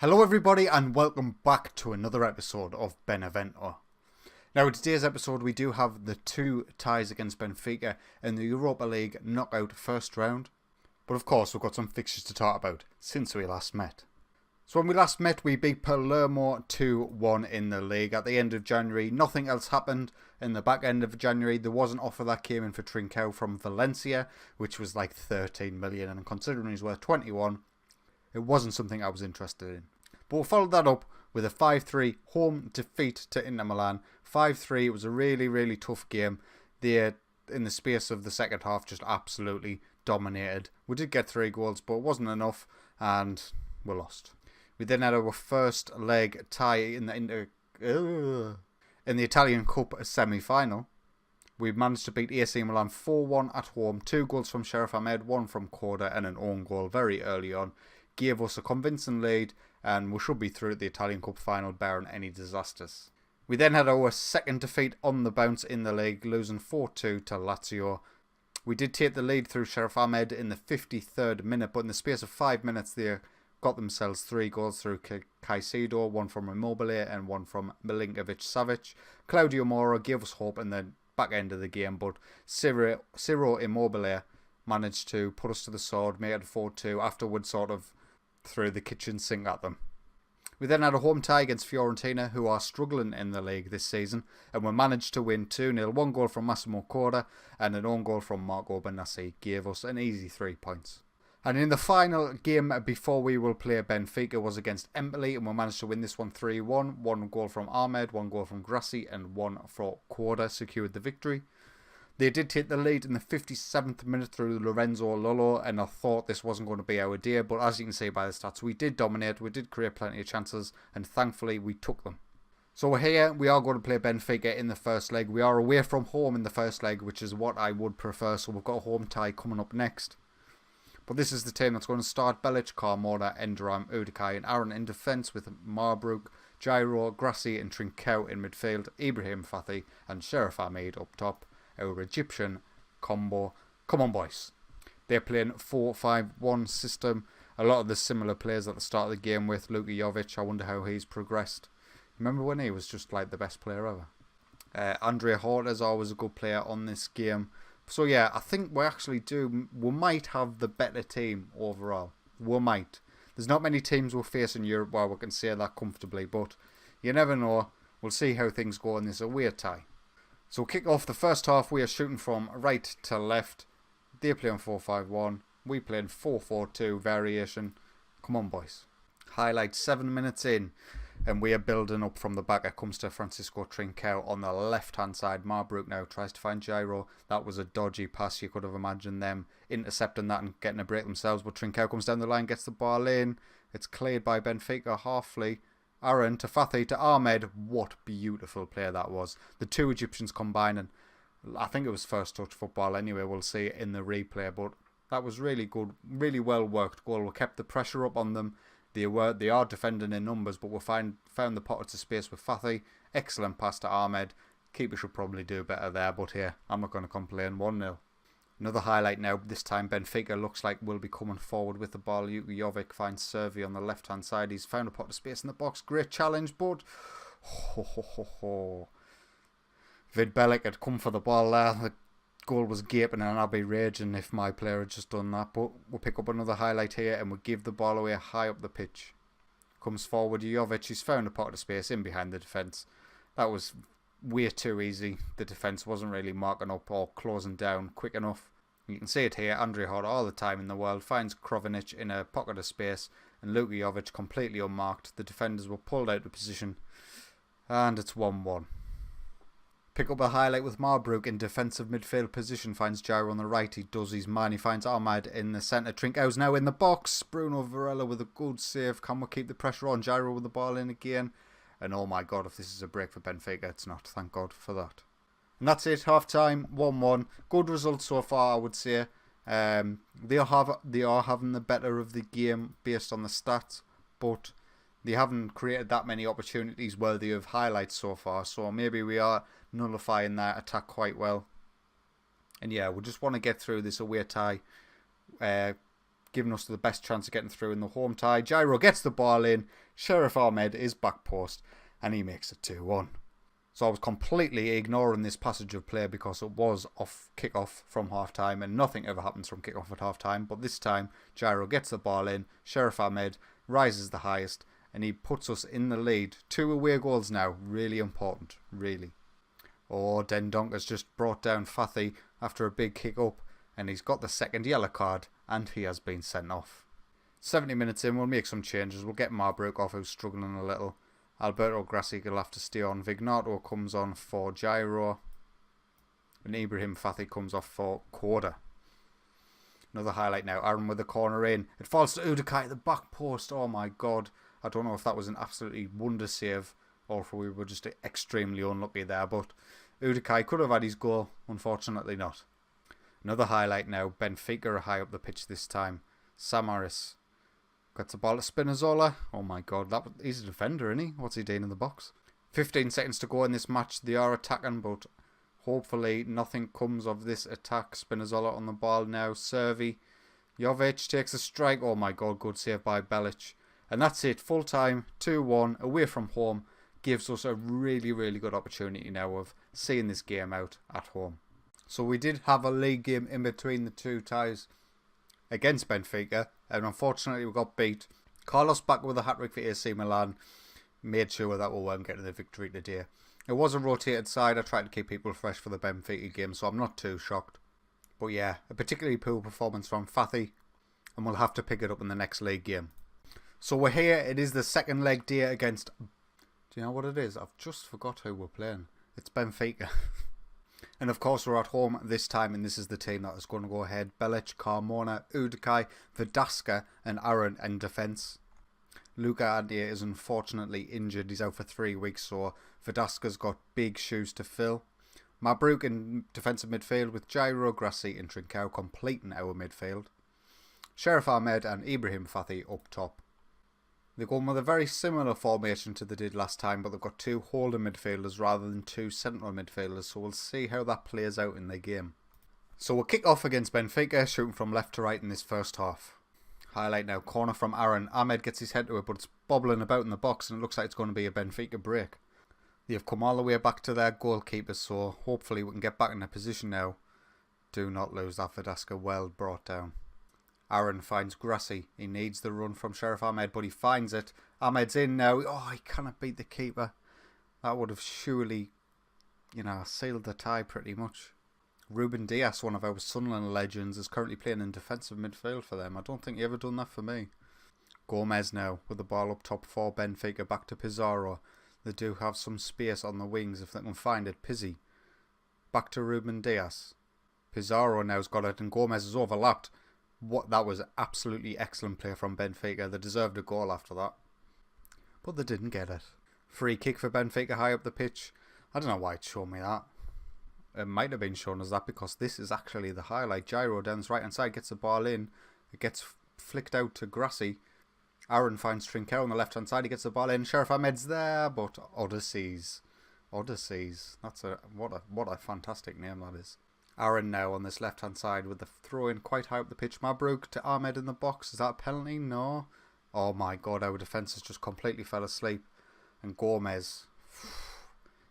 Hello everybody and welcome back to another episode of Benevento. Now in today's episode we do have the two ties against Benfica in the Europa League knockout first round. But of course we've got some fixtures to talk about since we last met. So when we last met we beat Palermo 2-1 in the league at the end of January. Nothing else happened in the back end of January. There was an offer that came in for Trincão from Valencia, which was like 13 million, and considering he's worth 21, it wasn't something I was interested in. But we followed that up with a 5-3 home defeat to Inter Milan. 5-3, it was a really tough game. They, in the space of the second half, just absolutely dominated. We did get 3 goals, but it wasn't enough, and we lost. We then had our first leg tie in the Italian Cup semi-final. We managed to beat AC Milan 4-1 at home. 2 goals from Sheriff Ahmed, 1 from Corda, and an own goal very early on. Gave us a convincing lead, and we should be through at the Italian Cup final barring any disasters. We then had our second defeat on the bounce in the league, losing 4-2 to Lazio. We did take the lead through Sheriff Ahmed in the 53rd minute, but in the space of 5 minutes they got themselves 3 goals through Caicedo, 1 from Immobile and 1 from Milinkovic-Savic. Claudio Moro gave us hope in the back end of the game, but Ciro Immobile managed to put us to the sword, made it 4-2, afterwards sort of threw the kitchen sink at them. We then had a home tie against Fiorentina, who are struggling in the league this season, and we managed to win 2-0. 1 goal from Massimo Corda and an own goal from Marco Benassi gave us an easy 3 points. And in the final game before we will play Benfica was against Empoli, and we managed to win this one 3-1. 1 goal from Ahmed, 1 goal from Grassi, and 1 for Corda secured the victory. They did take the lead in the 57th minute through Lorenzo Lolo, and I thought this wasn't going to be our day, but as you can see by the stats, we did dominate, we did create plenty of chances, and thankfully we took them. So here we are going to play Benfica in the first leg. We are away from home in the first leg, which is what I would prefer, so we've got a home tie coming up next. But this is the team that's going to start: Belic, Carmona, Enderam, Udikai and Aaron in defence, with Marbrook, Gyro, Grassi and Trincão in midfield, Ibrahim Fathi and Sheriff Ahmed up top. Our Egyptian combo. Come on, boys. They're playing 4-5-1 system. A lot of the similar players at the start of the game with Luka Jovic. I wonder how he's progressed. Remember when he was just like the best player ever? Andrea Horta is always a good player on this game. So yeah, I think we might have the better team overall. We might. There's not many teams we'll face in Europe where we can say that comfortably, but you never know. We'll see how things go in this away tie. So kick off the first half, we are shooting from right to left. They play on 4-5-1. We play in 4-4-2 variation. Come on, boys. Highlight 7 minutes in, and we are building up from the back. It comes to Francisco Trincão on the left-hand side. Marbrook now tries to find Gyro. That was a dodgy pass. You could have imagined them intercepting that and getting a break themselves. But Trincão comes down the line, gets the ball in. It's cleared by Benfica, halfly. Aaron to Fathi to Ahmed. What beautiful play that was. The two Egyptians combining. I think it was first touch football anyway. We'll see it in the replay. But that was really good. Really well worked goal. We kept the pressure up on them. They are defending in numbers, but we found the pocket to space with Fathi. Excellent pass to Ahmed. Keeper should probably do better there. But here, I'm not going to complain. 1-0. Another highlight now. This time Benfica looks like we'll be coming forward with the ball. Jovic finds Servi on the left hand side. He's found a pot of space in the box. Great challenge, but Vid Belic had come for the ball there. The goal was gaping and I'd be raging if my player had just done that. But we'll pick up another highlight here and we'll give the ball away high up the pitch. Comes forward Jovic. He's found a pot of space in behind the defence. That was way too easy. The defence wasn't really marking up or closing down quick enough. You can see it here. Andrea Horta all the time in the world finds Krovinic in a pocket of space, and Luka Jovic completely unmarked. The defenders were pulled out of position, and it's 1-1. Pick up a highlight with Marbrook in defensive midfield position, finds Gyro on the right. He does his man. He finds Ahmad in the centre. Trincão's now in the box. Bruno Varela with a good save. Can we keep the pressure on? Gyro with the ball in again. And oh my god, if this is a break for Benfica, it's not. Thank God for that. And that's it, half time, 1-1. Good result so far, I would say. They are having the better of the game based on the stats, but they haven't created that many opportunities worthy of highlights so far. So maybe we are nullifying that attack quite well. And yeah, we just want to get through this away tie. Giving us the best chance of getting through in the home tie. Gyro gets the ball in. Sheriff Ahmed is back post and he makes it 2-1. So I was completely ignoring this passage of play because it was off kick-off from half-time and nothing ever happens from kick-off at half-time. But this time, Gyro gets the ball in, Sheriff Ahmed rises the highest and he puts us in the lead. 2 away goals now, really important, really. Oh, Dendonk has just brought down Fathi after a big kick-up and he's got the second yellow card and he has been sent off. 70 minutes in, we'll make some changes. We'll get Marbrook off, who's struggling a little. Alberto Grassi will have to stay on. Vignato comes on for Gyro. And Ibrahim Fathi comes off for Corda. Another highlight now. Aaron with the corner in. It falls to Udokai at the back post. Oh my god. I don't know if that was an absolutely wonder save or if we were just extremely unlucky there. But Udokai could have had his goal. Unfortunately not. Another highlight now. Benfica are high up the pitch this time. Samaris gets the ball to Spinazzola. Oh my god, he's a defender, isn't he? What's he doing in the box? 15 seconds to go in this match. They are attacking, but hopefully nothing comes of this attack. Spinazzola on the ball now. Servi. Jovic takes a strike. Oh my god, good save by Belic. And that's it. Full time, 2-1, away from home. Gives us a really, really good opportunity now of seeing this game out at home. So we did have a league game in between the two ties against Benfica, and unfortunately we got beat. Carlos back with a hat-trick for AC Milan made sure that we weren't getting the victory today. It was a rotated side. I tried to keep people fresh for the Benfica game, so I'm not too shocked. But yeah, a particularly poor performance from Fathi, and we'll have to pick it up in the next league game. So we're here. It is the second leg day against... Do you know what it is? I've just forgot who we're playing. It's Benfica. And of course we're at home this time, and this is the team that is going to go ahead. Belic, Carmona, Udokai, Vidaska and Aaron in defence. Luca Andia is unfortunately injured. He's out for 3 weeks, so Vidaska's got big shoes to fill. Mabrouk in defensive midfield with Gyro, Grassi and Trincao completing our midfield. Sheriff Ahmed and Ibrahim Fathi up top. They're going with a very similar formation to they did last time, but they've got 2 holding midfielders rather than 2 central midfielders, so we'll see how that plays out in the game. So we'll kick off against Benfica, shooting from left to right in this first half. Highlight now, corner from Aaron. Ahmed gets his head to it, but it's bobbling about in the box and it looks like it's going to be a Benfica break. They've come all the way back to their goalkeeper, so hopefully we can get back in a position now. Do not lose that. Vidaska well brought down. Aaron finds Grassi. He needs the run from Sheriff Ahmed, but he finds it. Ahmed's in now. Oh, he cannot beat the keeper. That would have surely, sealed the tie pretty much. Ruben Dias, one of our Sunderland legends, is currently playing in defensive midfield for them. I don't think he ever done that for me. Gomez now with the ball up top for Benfica. Back to Pizarro. They do have some space on the wings if they can find it. Pizzi. Back to Ruben Dias. Pizarro now's got it and Gomez is overlapped. That was absolutely excellent play from Benfica. They deserved a goal after that. But they didn't get it. Free kick for Benfica high up the pitch. I don't know why it's showing me that. It might have been shown as that because this is actually the highlight. Gyro down his right hand side gets the ball in. It gets flicked out to Grassi. Aaron finds Trincao on the left hand side. He gets the ball in. Sheriff Ahmed's there, but Odysseys. That's what a fantastic name that is. Aaron now on this left hand side with the throw in quite high up the pitch. Mabrouk to Ahmed in the box. Is that a penalty? No. Oh my god, our defence has just completely fell asleep. And Gomez,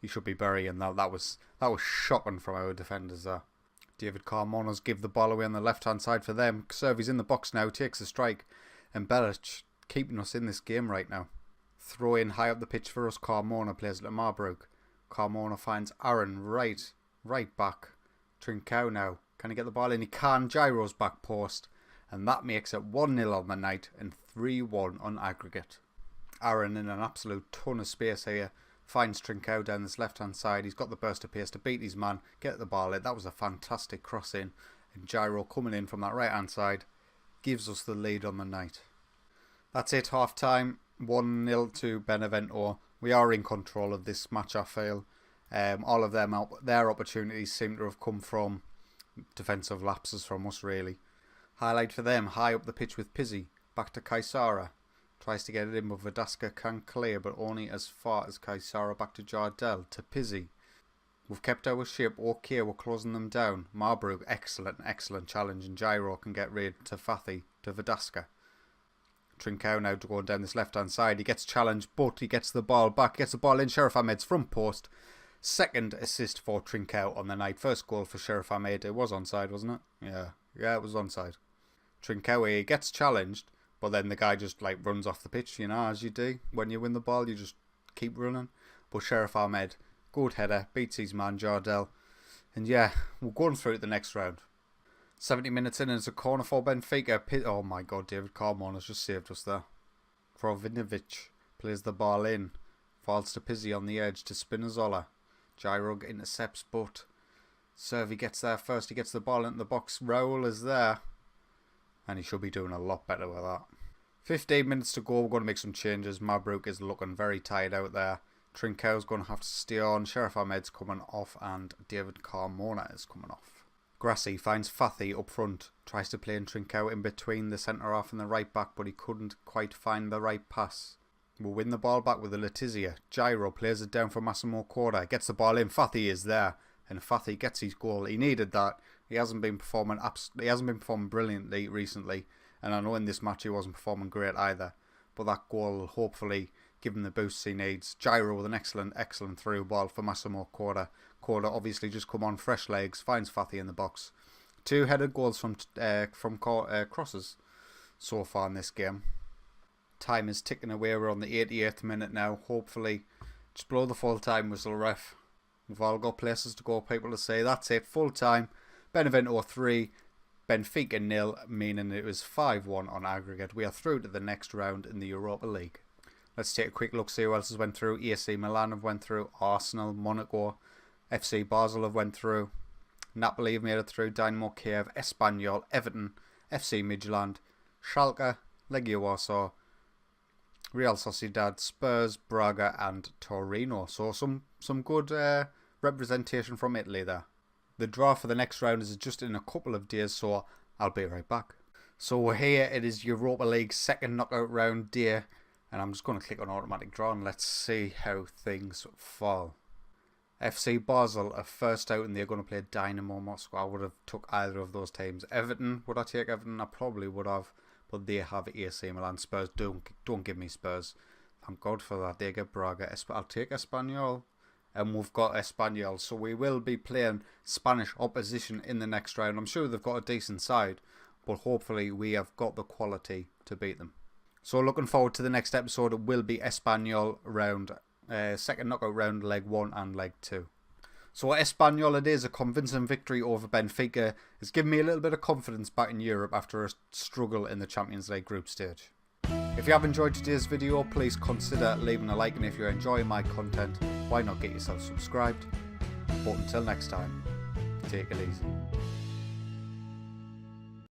he should be burying that. That was shocking from our defenders there. David Carmona's give the ball away on the left hand side for them. Servi's in the box now, takes a strike. And Belic keeping us in this game right now. Throw in high up the pitch for us. Carmona plays it to Mabrouk. Carmona finds Aaron right back. Trincao now. Can he get the ball in? He can. Gyro's back post. And that makes it 1-0 on the night and 3-1 on aggregate. Aaron in an absolute ton of space here. Finds Trincao down this left hand side. He's got the burst of pace to beat his man. Get the ball in. That was a fantastic cross in. And Gyro coming in from that right hand side gives us the lead on the night. That's it. Half time. 1-0 to Benevento. We are in control of this match, I feel. All of their opportunities seem to have come from defensive lapses from us, really. Highlight for them, high up the pitch with Pizzi. Back to Kaisara. Tries to get it in, but Vidaska can clear, but only as far as Kaisara. Back to Jardel. To Pizzi. We've kept our shape okay, we're closing them down. Marbrook, excellent challenge, and Gyro can get rid to Fathi, to Vidaska. Trincao now going down this left hand side. He gets challenged, but he gets the ball back. Gets the ball in Sheriff Ahmed's front post. Second assist for Trincao on the night. First goal for Sheriff Ahmed. It was onside, wasn't it? Yeah, it was onside. Trincao, he gets challenged, but then the guy just like runs off the pitch, you know, as you do. When you win the ball, you just keep running. But Sheriff Ahmed, good header, beats his man Jardel. And yeah, we're going through to the next round. 70 minutes in and it's a corner for Benfica. Oh my god, David Carmon has just saved us there. Krovinovic plays the ball in. Falls to Pizzi on the edge to Spinazzola. Giroud intercepts, but Servi gets there first. He gets the ball into the box. Raul is there. And he should be doing a lot better with that. 15 minutes to go. We're going to make some changes. Mabruk is looking very tired out there. Trincao's going to have to stay on. Sheriff Ahmed's coming off. And David Carmona is coming off. Grassi finds Fathi up front. Tries to play in Trincao in between the centre half and the right back. But he couldn't quite find the right pass. We'll win the ball back with the Letizia. Gyro plays it down for Massimo Corda. Gets the ball in. Fathi is there. And Fathi gets his goal. He needed that. He hasn't been performing brilliantly recently, and I know in this match he wasn't performing great either. But that goal will hopefully give him the boost he needs. Gyro with an excellent through ball for Massimo Corda. Corda obviously just come on fresh legs, finds Fathi in the box. 2 headed goals from crosses so far in this game. Time is ticking away. We're on the 88th minute now. Hopefully, just blow the full time whistle, ref. We've all got places to go, people to say. That's it, full time. Benevento 3, Benfica 0, meaning it was 5-1 on aggregate. We are through to the next round in the Europa League. Let's take a quick look, see who else has went through. AC Milan have went through, Arsenal, Monaco, FC Basel have went through, Napoli have made it through, Dynamo Kiev, Espanyol, Everton, FC Midtjylland, Schalke, Legia Warsaw, Real Sociedad, Spurs, Braga and Torino. So some good representation from Italy there. The draw for the next round is just in a couple of days, so I'll be right back. So we're here. It is Europa League second knockout round day, and I'm just going to click on automatic draw and let's see how things fall. FC Basel are first out and they're going to play Dynamo Moscow. I would have took either of those teams. Everton, would I take Everton? I probably would have, but they have AC Milan. Spurs, don't give me Spurs. Thank God for that. They get Braga. I'll take Espanyol. And we've got Espanyol, so we will be playing Spanish opposition in the next round. I'm sure they've got a decent side, but hopefully we have got the quality to beat them. So looking forward to the next episode. It will be Espanyol round, second knockout round, leg 1 and leg 2. So Espanyol, it is a convincing victory over Benfica. It's given me a little bit of confidence back in Europe after a struggle in the Champions League group stage. If you have enjoyed today's video, please consider leaving a like, and if you're enjoying my content, why not get yourself subscribed? But until next time, take it easy.